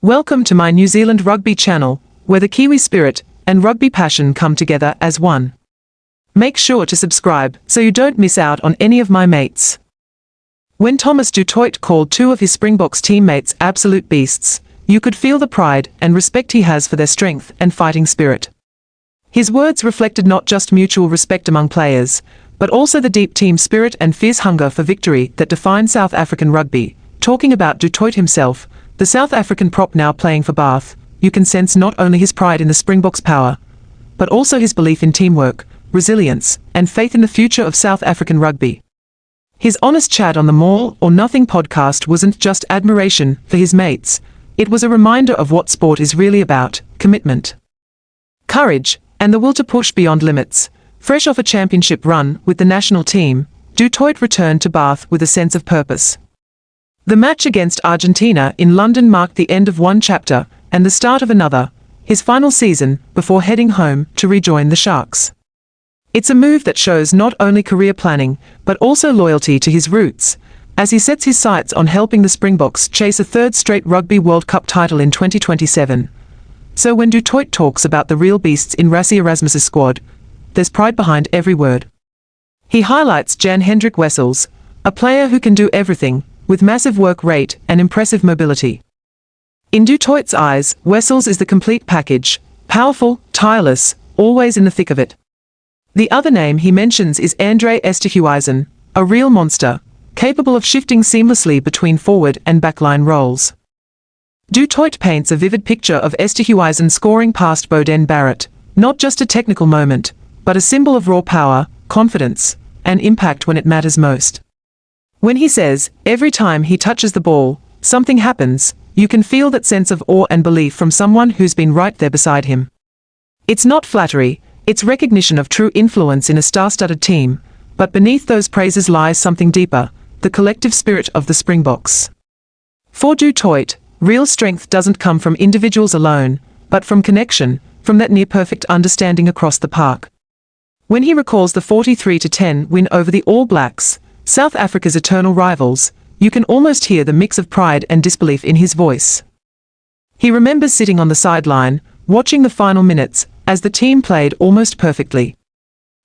Welcome to my New Zealand Rugby channel, where the Kiwi spirit and rugby passion come together as one. Make sure to subscribe so you don't miss out on any of my mates. When Thomas du Toit called two of his Springboks teammates absolute beasts, you could feel the pride and respect he has for their strength and fighting spirit. His words reflected not just mutual respect among players, but also the deep team spirit and fierce hunger for victory that define South African rugby. Talking about du Toit himself, the South African prop now playing for Bath, you can sense not only his pride in the Springboks' power, but also his belief in teamwork, resilience, and faith in the future of South African rugby. His honest chat on the All or Nothing podcast wasn't just admiration for his mates, it was a reminder of what sport is really about: commitment, courage, and the will to push beyond limits. Fresh off a championship run with the national team, du Toit returned to Bath with a sense of purpose. The match against Argentina in London marked the end of one chapter and the start of another, his final season, before heading home to rejoin the Sharks. It's a move that shows not only career planning, but also loyalty to his roots, as he sets his sights on helping the Springboks chase a third straight Rugby World Cup title in 2027. So when du Toit talks about the real beasts in Esterhuizen's squad, there's pride behind every word. He highlights Jan-Hendrick Wessels, a player who can do everything, with massive work rate and impressive mobility. In du Toit's eyes, Wessels is the complete package: powerful, tireless, always in the thick of it. The other name he mentions is Esterhuizen, a real monster, capable of shifting seamlessly between forward and backline roles. Du Toit paints a vivid picture of Esterhuizen scoring past Beauden Barrett, not just a technical moment, but a symbol of raw power, confidence, and impact when it matters most. When he says, every time he touches the ball, something happens, you can feel that sense of awe and belief from someone who's been right there beside him. It's not flattery, it's recognition of true influence in a star-studded team, but beneath those praises lies something deeper: the collective spirit of the Springboks. For du Toit, real strength doesn't come from individuals alone, but from connection, from that near-perfect understanding across the park. When he recalls the 43-10 win over the All Blacks, South Africa's eternal rivals, you can almost hear the mix of pride and disbelief in his voice. He remembers sitting on the sideline, watching the final minutes, as the team played almost perfectly.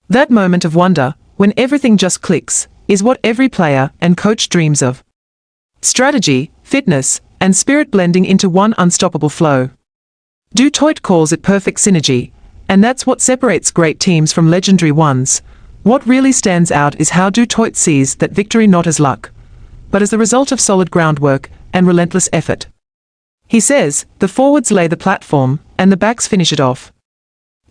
That moment of wonder, when everything just clicks, is what every player and coach dreams of. Strategy, fitness, and spirit blending into one unstoppable flow. Du Toit calls it perfect synergy, and that's what separates great teams from legendary ones. What really stands out is how du Toit sees that victory not as luck, but as the result of solid groundwork and relentless effort. He says, the forwards lay the platform, and the backs finish it off.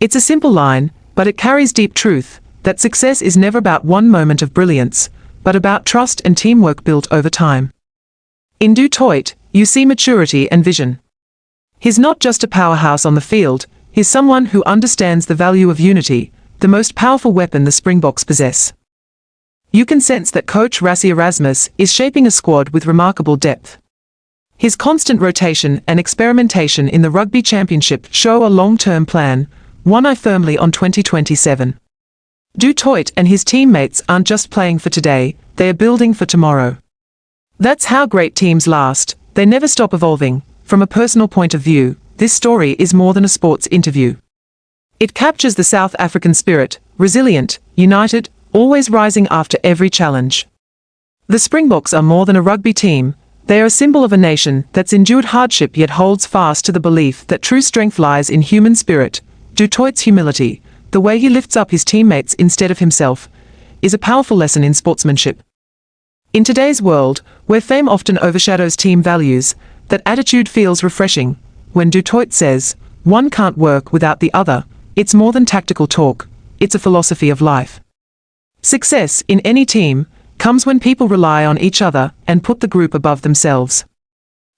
It's a simple line, but it carries deep truth, that success is never about one moment of brilliance, but about trust and teamwork built over time. In du Toit, you see maturity and vision. He's not just a powerhouse on the field, he's someone who understands the value of unity, the most powerful weapon the Springboks possess. You can sense that coach Esterhuizen is shaping a squad with remarkable depth. His constant rotation and experimentation in the Rugby Championship show a long-term plan, one eye firmly on 2027. Du Toit and his teammates aren't just playing for today, they are building for tomorrow. That's how great teams last, they never stop evolving. From a personal point of view, this story is more than a sports interview. It captures the South African spirit: resilient, united, always rising after every challenge. The Springboks are more than a rugby team, they are a symbol of a nation that's endured hardship yet holds fast to the belief that true strength lies in human spirit. Du Toit's humility, the way he lifts up his teammates instead of himself, is a powerful lesson in sportsmanship. In today's world, where fame often overshadows team values, that attitude feels refreshing. When du Toit says, one can't work without the other, it's more than tactical talk, it's a philosophy of life. Success, in any team, comes when people rely on each other and put the group above themselves.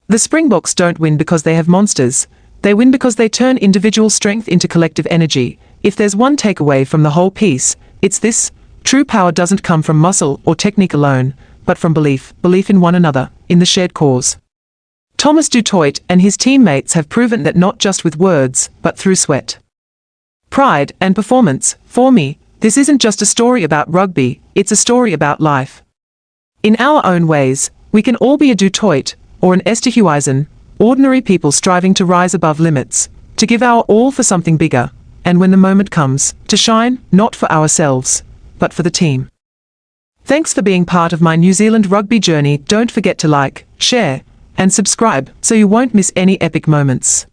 The Springboks don't win because they have monsters, they win because they turn individual strength into collective energy. If there's one takeaway from the whole piece, it's this: true power doesn't come from muscle or technique alone, but from belief in one another, in the shared cause. Thomas du Toit and his teammates have proven that not just with words, but through sweat, pride, and performance. For me, this isn't just a story about rugby, it's a story about life. In our own ways, we can all be a du Toit, or an Esterhuizen, ordinary people striving to rise above limits, to give our all for something bigger, and when the moment comes, to shine, not for ourselves, but for the team. Thanks for being part of my New Zealand rugby journey. Don't forget to like, share, and subscribe so you won't miss any epic moments.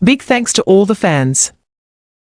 Big thanks to all the fans.